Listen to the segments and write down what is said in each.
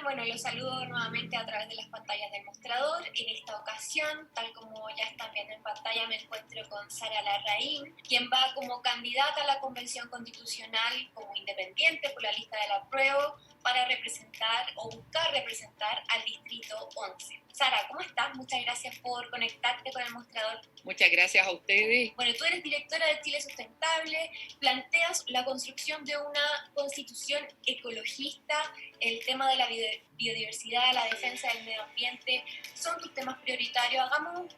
Bueno, los saludo nuevamente a través de las pantallas del mostrador. En esta ocasión, tal como ya están viendo en pantalla, me encuentro con Sara Larraín, quien va como candidata a la Convención Constitucional como independiente por la lista del apruebo para representar o buscar representar al Distrito 11. Sara, ¿cómo estás? Muchas gracias por conectarte con el mostrador. Muchas gracias a ustedes. Bueno, tú eres directora de Chile Sustentable, planteas la construcción de una constitución ecologista, el tema de la biodiversidad, la defensa del medio ambiente, son tus temas prioritarios. Hagamos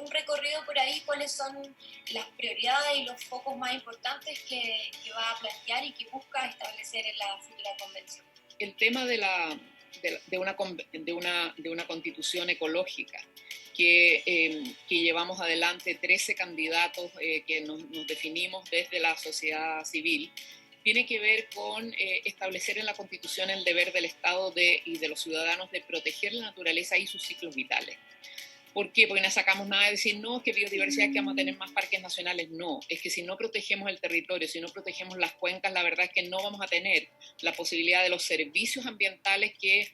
un recorrido por ahí, cuáles son las prioridades y los focos más importantes que va a plantear y que busca establecer en la futura convención. El tema de una constitución ecológica que llevamos adelante 13 candidatos que nos definimos desde la sociedad civil, tiene que ver con establecer en la Constitución el deber del Estado y de los ciudadanos de proteger la naturaleza y sus ciclos vitales. ¿Por qué? Porque no sacamos nada de decir, no, que biodiversidad, que vamos a tener más parques nacionales. No, es que si no protegemos el territorio, si no protegemos las cuencas, la verdad es que no vamos a tener la posibilidad de los servicios ambientales que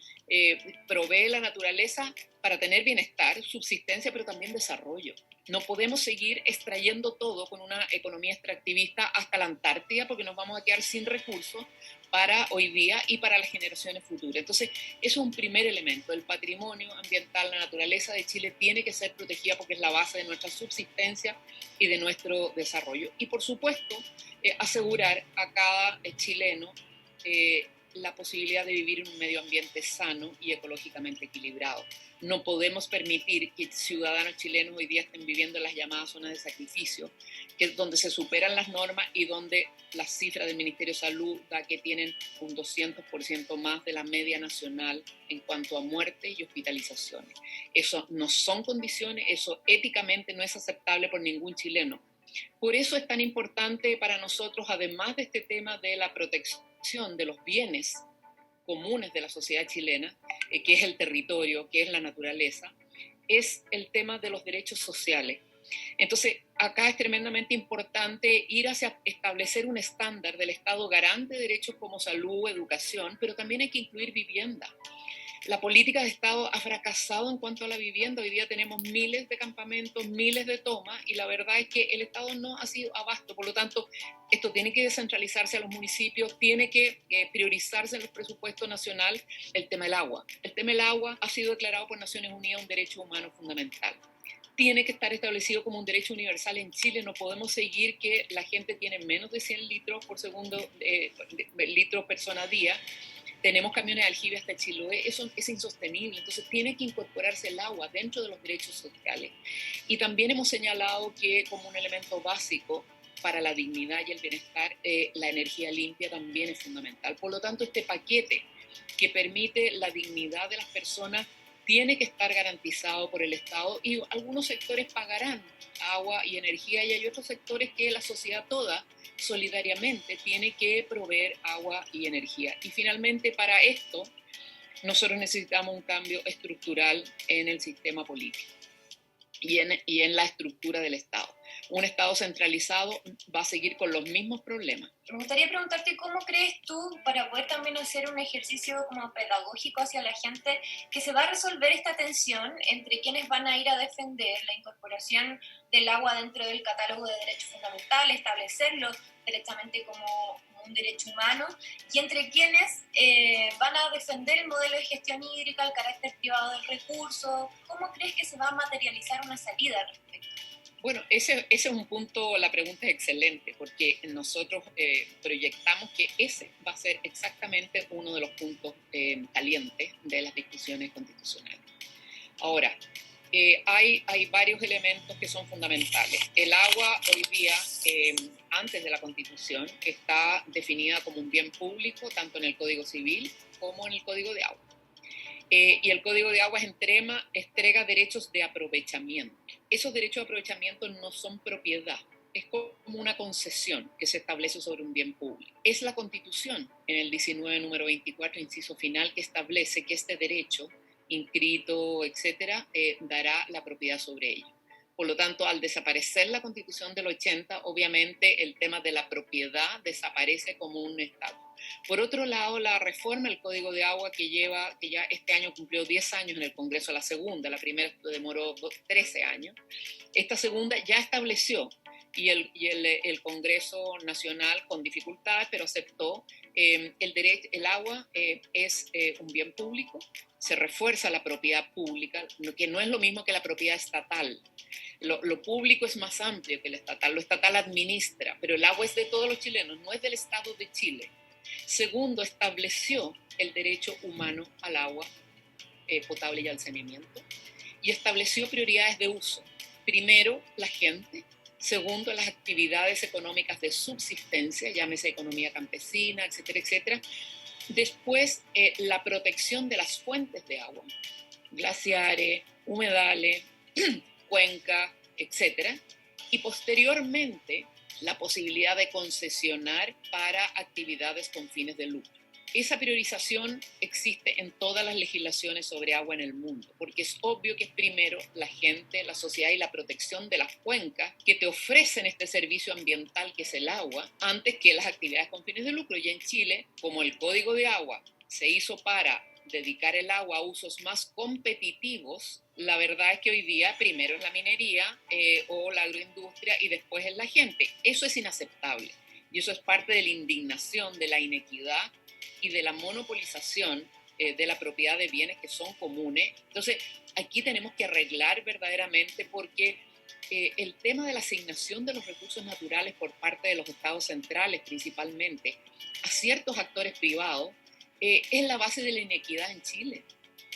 provee la naturaleza para tener bienestar, subsistencia, pero también desarrollo. No podemos seguir extrayendo todo con una economía extractivista hasta la Antártida, porque nos vamos a quedar sin recursos para hoy día y para las generaciones futuras. Entonces, eso es un primer elemento. El patrimonio ambiental, la naturaleza de Chile tiene que ser protegida porque es la base de nuestra subsistencia y de nuestro desarrollo. Y, por supuesto, asegurar a cada chileno la posibilidad de vivir en un medio ambiente sano y ecológicamente equilibrado. No podemos permitir que ciudadanos chilenos hoy día estén viviendo en las llamadas zonas de sacrificio, que es donde se superan las normas y donde las cifras del Ministerio de Salud da que tienen un 200% más de la media nacional en cuanto a muertes y hospitalizaciones. Eso no son condiciones, eso éticamente no es aceptable por ningún chileno. Por eso es tan importante para nosotros, además de este tema de la protección de los bienes comunes de la sociedad chilena, que es el territorio, que es la naturaleza, es el tema de los derechos sociales. Entonces, acá es tremendamente importante ir hacia establecer un estándar del Estado garante de derechos como salud, educación, pero también hay que incluir vivienda. La política de Estado ha fracasado en cuanto a la vivienda. Hoy día tenemos miles de campamentos, miles de tomas, y la verdad es que el Estado no ha sido abasto. Por lo tanto, esto tiene que descentralizarse a los municipios, tiene que priorizarse en los presupuestos nacionales el tema del agua. El tema del agua ha sido declarado por Naciones Unidas un derecho humano fundamental. Tiene que estar establecido como un derecho universal en Chile. No podemos seguir que la gente tiene menos de 100 litros por segundo, litros persona a día. Tenemos camiones de aljibe hasta Chiloé, eso es insostenible, entonces tiene que incorporarse el agua dentro de los derechos sociales. Y también hemos señalado que como un elemento básico para la dignidad y el bienestar, la energía limpia también es fundamental. Por lo tanto, este paquete que permite la dignidad de las personas tiene que estar garantizado por el Estado, y algunos sectores pagarán agua y energía y hay otros sectores que la sociedad toda solidariamente tiene que proveer agua y energía. Y finalmente, para esto nosotros necesitamos un cambio estructural en el sistema político y en la estructura del Estado. Un Estado centralizado va a seguir con los mismos problemas. Me gustaría preguntarte cómo crees tú, para poder también hacer un ejercicio como pedagógico hacia la gente, que se va a resolver esta tensión entre quienes van a ir a defender la incorporación del agua dentro del catálogo de derechos fundamentales, establecerlo directamente como un derecho humano, y entre quienes van a defender el modelo de gestión hídrica, el carácter privado del recurso. ¿Cómo crees que se va a materializar una salida al respecto? Bueno, ese es un punto, la pregunta es excelente, porque nosotros proyectamos que ese va a ser exactamente uno de los puntos calientes de las discusiones constitucionales. Ahora, hay varios elementos que son fundamentales. El agua hoy día, antes de la Constitución, está definida como un bien público, tanto en el Código Civil como en el Código de Agua. Y el Código de Aguas entrega derechos de aprovechamiento. Esos derechos de aprovechamiento no son propiedad, es como una concesión que se establece sobre un bien público. Es la Constitución, en el 19, número 24, inciso final, que establece que este derecho, inscrito, etcétera, dará la propiedad sobre ello. Por lo tanto, al desaparecer la Constitución del 80, obviamente el tema de la propiedad desaparece como un Estado. Por otro lado, la reforma del Código de Agua que ya este año cumplió 10 años en el Congreso, la primera demoró 13 años, esta segunda ya estableció, y el Congreso Nacional con dificultades, pero aceptó el agua es un bien público, se refuerza la propiedad pública, que no es lo mismo que la propiedad estatal. Lo público es más amplio que lo estatal administra, pero el agua es de todos los chilenos, no es del Estado de Chile. Segundo, estableció el derecho humano al agua potable y al saneamiento y estableció prioridades de uso. Primero, la gente. Segundo, las actividades económicas de subsistencia, llámese economía campesina, etcétera, etcétera. Después, la protección de las fuentes de agua, glaciares, humedales, cuencas, etcétera. Y posteriormente, la posibilidad de concesionar para actividades con fines de lucro. Esa priorización existe en todas las legislaciones sobre agua en el mundo, porque es obvio que es primero la gente, la sociedad y la protección de las cuencas que te ofrecen este servicio ambiental que es el agua, antes que las actividades con fines de lucro. Y en Chile, como el Código de Agua se hizo para dedicar el agua a usos más competitivos, la verdad es que hoy día primero es la minería o la agroindustria y después es la gente. Eso es inaceptable y eso es parte de la indignación, de la inequidad y de la monopolización de la propiedad de bienes que son comunes. Entonces, aquí tenemos que arreglar verdaderamente porque el tema de la asignación de los recursos naturales por parte de los estados centrales principalmente a ciertos actores privados es la base de la inequidad en Chile.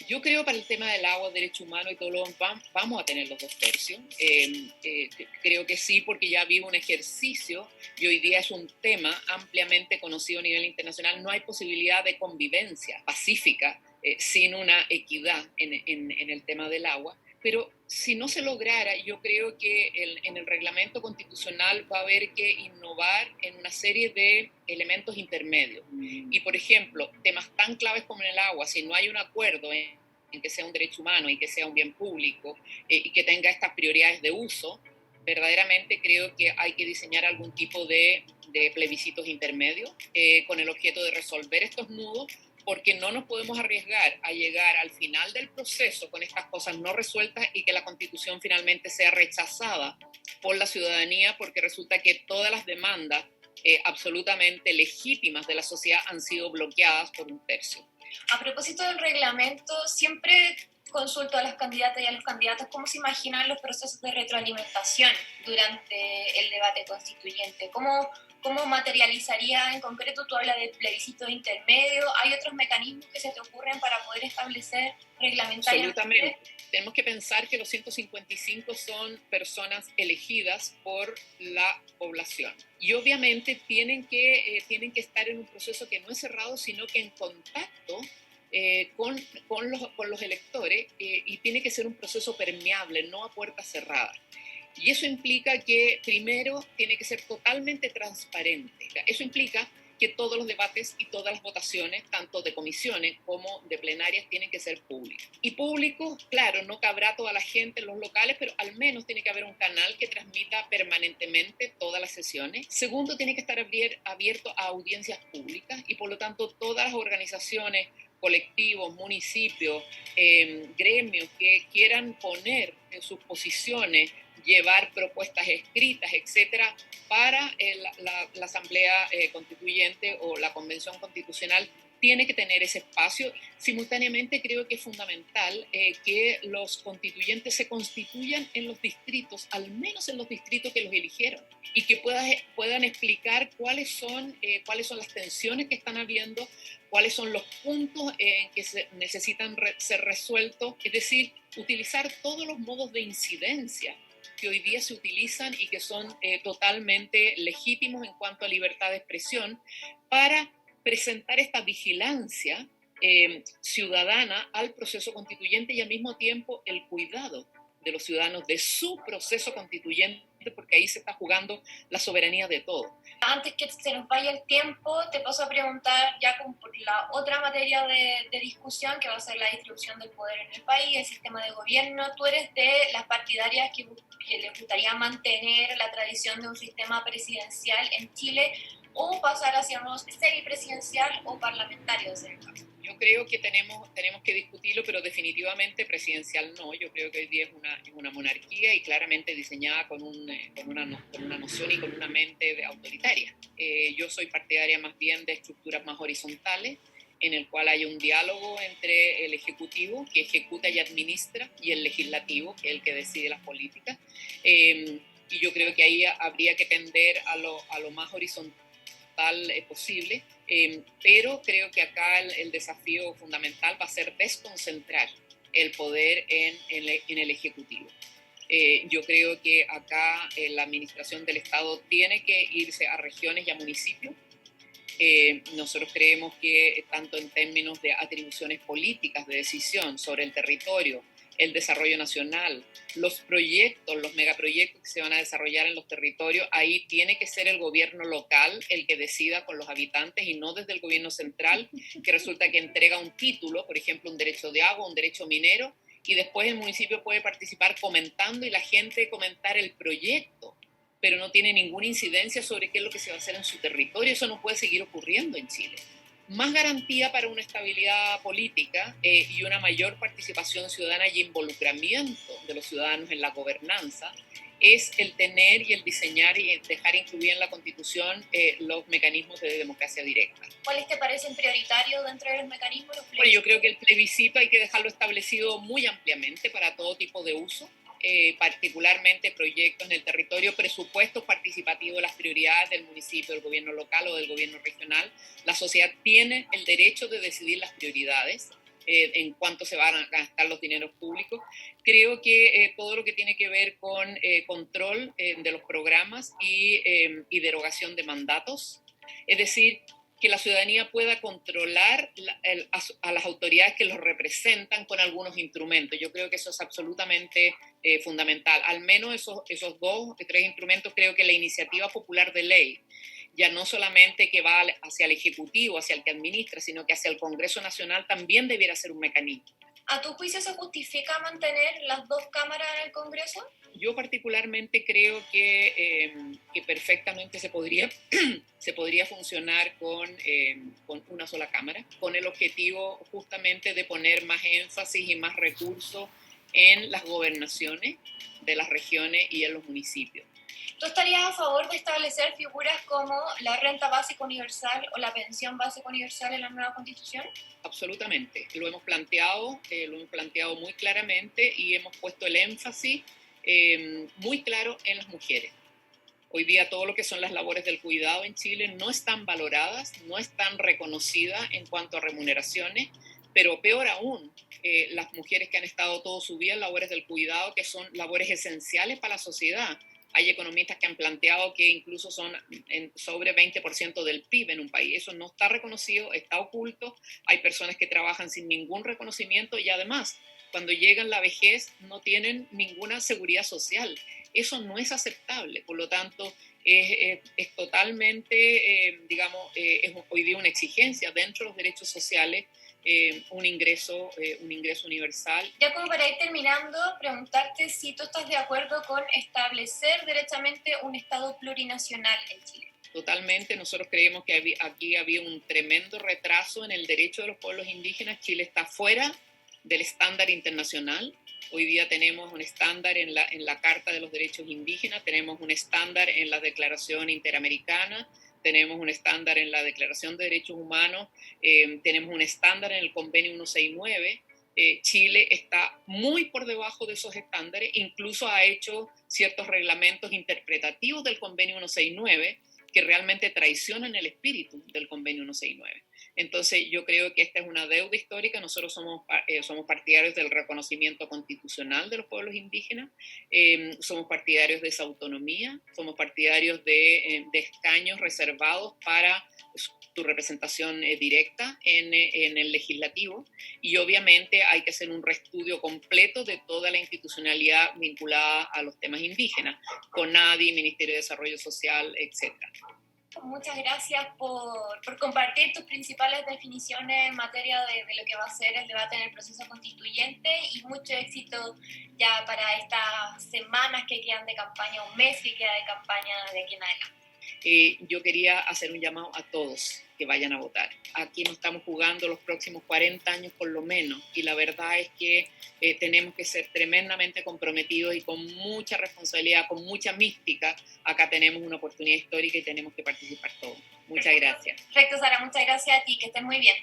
Yo creo para el tema del agua, derecho humano y todo lo vamos a tener los 2/3. Creo que sí, porque ya vivo un ejercicio y hoy día es un tema ampliamente conocido a nivel internacional. No hay posibilidad de convivencia pacífica sin una equidad en el tema del agua. Pero si no se lograra, yo creo que en el reglamento constitucional va a haber que innovar en una serie de elementos intermedios. Y, por ejemplo, temas tan claves como en el agua, si no hay un acuerdo en que sea un derecho humano y que sea un bien público y que tenga estas prioridades de uso, verdaderamente creo que hay que diseñar algún tipo de plebiscitos intermedios con el objeto de resolver estos nudos, porque no nos podemos arriesgar a llegar al final del proceso con estas cosas no resueltas y que la Constitución finalmente sea rechazada por la ciudadanía, porque resulta que todas las demandas absolutamente legítimas de la sociedad han sido bloqueadas por un tercio. A propósito del reglamento, siempre consulto a las candidatas y a los candidatos cómo se imaginan los procesos de retroalimentación durante el debate constituyente. ¿Cómo materializaría en concreto? Tú hablas de plebiscito intermedio. ¿Hay otros mecanismos que se te ocurren para poder establecer reglamentariamente? Absolutamente. Tenemos que pensar que los 155 son personas elegidas por la población. Y obviamente tienen que estar en un proceso que no es cerrado, sino que en contacto con los electores y tiene que ser un proceso permeable, no a puertas cerradas. Y eso implica que primero tiene que ser totalmente transparente. Eso implica que todos los debates y todas las votaciones, tanto de comisiones como de plenarias, tienen que ser públicos. Y públicos, claro, no cabrá toda la gente en los locales, pero al menos tiene que haber un canal que transmita permanentemente todas las sesiones. Segundo, tiene que estar abierto a audiencias públicas y por lo tanto todas las organizaciones, colectivos, municipios, gremios que quieran poner en sus posiciones, llevar propuestas escritas, etcétera, para la Asamblea Constituyente o la Convención Constitucional, tiene que tener ese espacio. Simultáneamente creo que es fundamental que los constituyentes se constituyan en los distritos, al menos en los distritos que los eligieron, y que puedan explicar cuáles son las tensiones que están habiendo, cuáles son los puntos en que necesitan ser resueltos, es decir, utilizar todos los modos de incidencia que hoy día se utilizan y que son totalmente legítimos en cuanto a libertad de expresión, para presentar esta vigilancia ciudadana al proceso constituyente y al mismo tiempo el cuidado de los ciudadanos de su proceso constituyente porque ahí se está jugando la soberanía de todo. Antes que se nos vaya el tiempo, te paso a preguntar ya por la otra materia de discusión, que va a ser la distribución del poder en el país, el sistema de gobierno. Tú eres de las partidarias que les gustaría mantener la tradición de un sistema presidencial en Chile o pasar hacia un semipresidencial o parlamentario de ser el caso. Yo creo que tenemos que discutirlo, pero definitivamente presidencial no. Yo creo que hoy día es una monarquía y claramente diseñada con una noción y con una mente autoritaria. Yo soy partidaria más bien de estructuras más horizontales, en el cual hay un diálogo entre el Ejecutivo, que ejecuta y administra, y el Legislativo, que es el que decide las políticas. Y yo creo que ahí habría que tender a lo más horizontal posible, pero creo que acá el desafío fundamental va a ser desconcentrar el poder en el Ejecutivo. Yo creo que acá la administración del Estado tiene que irse a regiones y a municipios. Nosotros creemos que tanto en términos de atribuciones políticas de decisión sobre el territorio, el desarrollo nacional, los proyectos, los megaproyectos que se van a desarrollar en los territorios, ahí tiene que ser el gobierno local el que decida con los habitantes y no desde el gobierno central, que resulta que entrega un título, por ejemplo, un derecho de agua, un derecho minero, y después el municipio puede participar comentando y la gente comentar el proyecto, pero no tiene ninguna incidencia sobre qué es lo que se va a hacer en su territorio. Eso no puede seguir ocurriendo en Chile. Más garantía para una estabilidad política y una mayor participación ciudadana y involucramiento de los ciudadanos en la gobernanza es el tener y el diseñar y dejar incluir en la Constitución los mecanismos de democracia directa. ¿Cuáles te parecen prioritarios dentro de los mecanismos? Bueno, yo creo que el plebiscito hay que dejarlo establecido muy ampliamente para todo tipo de uso. Particularmente proyectos en el territorio, presupuestos participativos, las prioridades del municipio, del gobierno local o del gobierno regional. La sociedad tiene el derecho de decidir las prioridades en cuánto se van a gastar los dineros públicos. Creo que todo lo que tiene que ver con control de los programas y derogación de mandatos, es decir, que la ciudadanía pueda controlar a las autoridades que los representan con algunos instrumentos. Yo creo que eso es absolutamente fundamental. Al menos esos 2 o 3 instrumentos, creo que la iniciativa popular de ley, ya no solamente que va hacia el Ejecutivo, hacia el que administra, sino que hacia el Congreso Nacional, también debiera ser un mecanismo. ¿A tu juicio se justifica mantener las 2 cámaras en el Congreso? Yo particularmente creo que perfectamente se podría funcionar con una sola cámara, con el objetivo justamente de poner más énfasis y más recursos en las gobernaciones de las regiones y en los municipios. ¿Tú estarías a favor de establecer figuras como la renta básica universal o la pensión básica universal en la nueva Constitución? Absolutamente. Lo hemos planteado muy claramente y hemos puesto el énfasis muy claro en las mujeres. Hoy día todo lo que son las labores del cuidado en Chile no están valoradas, no están reconocidas en cuanto a remuneraciones, pero peor aún, las mujeres que han estado toda su vida en labores del cuidado, que son labores esenciales para la sociedad. Hay economistas que han planteado que incluso son sobre 20% del PIB en un país. Eso no está reconocido, está oculto. Hay personas que trabajan sin ningún reconocimiento y además, cuando llegan a la vejez, no tienen ninguna seguridad social. Eso no es aceptable. Por lo tanto, es totalmente, es hoy día una exigencia dentro de los derechos sociales, un ingreso universal. Ya como para ir terminando, preguntarte si tú estás de acuerdo con establecer directamente un Estado plurinacional en Chile. Totalmente, nosotros creemos que aquí había un tremendo retraso en el derecho de los pueblos indígenas. Chile está fuera del estándar internacional. Hoy día tenemos un estándar en la Carta de los Derechos Indígenas, tenemos un estándar en la Declaración Interamericana, tenemos un estándar en la Declaración de Derechos Humanos, tenemos un estándar en el Convenio 169. Chile está muy por debajo de esos estándares, incluso ha hecho ciertos reglamentos interpretativos del Convenio 169 que realmente traicionan el espíritu del Convenio 169. Entonces yo creo que esta es una deuda histórica. Nosotros somos partidarios del reconocimiento constitucional de los pueblos indígenas, somos partidarios de esa autonomía, somos partidarios de escaños reservados para tu representación directa en el legislativo, y obviamente hay que hacer un reestudio completo de toda la institucionalidad vinculada a los temas indígenas, CONADI, Ministerio de Desarrollo Social, etc. Muchas gracias por compartir tus principales definiciones en materia de lo que va a ser el debate en el proceso constituyente, y mucho éxito ya para estas semanas que quedan de campaña, un mes que queda de campaña de aquí en adelante. Yo quería hacer un llamado a todos que vayan a votar. Aquí nos estamos jugando los próximos 40 años por lo menos, y la verdad es que tenemos que ser tremendamente comprometidos y con mucha responsabilidad, con mucha mística. Acá tenemos una oportunidad histórica y tenemos que participar todos. Muchas gracias. Perfecto, Sara, muchas gracias a ti, que estés muy bien.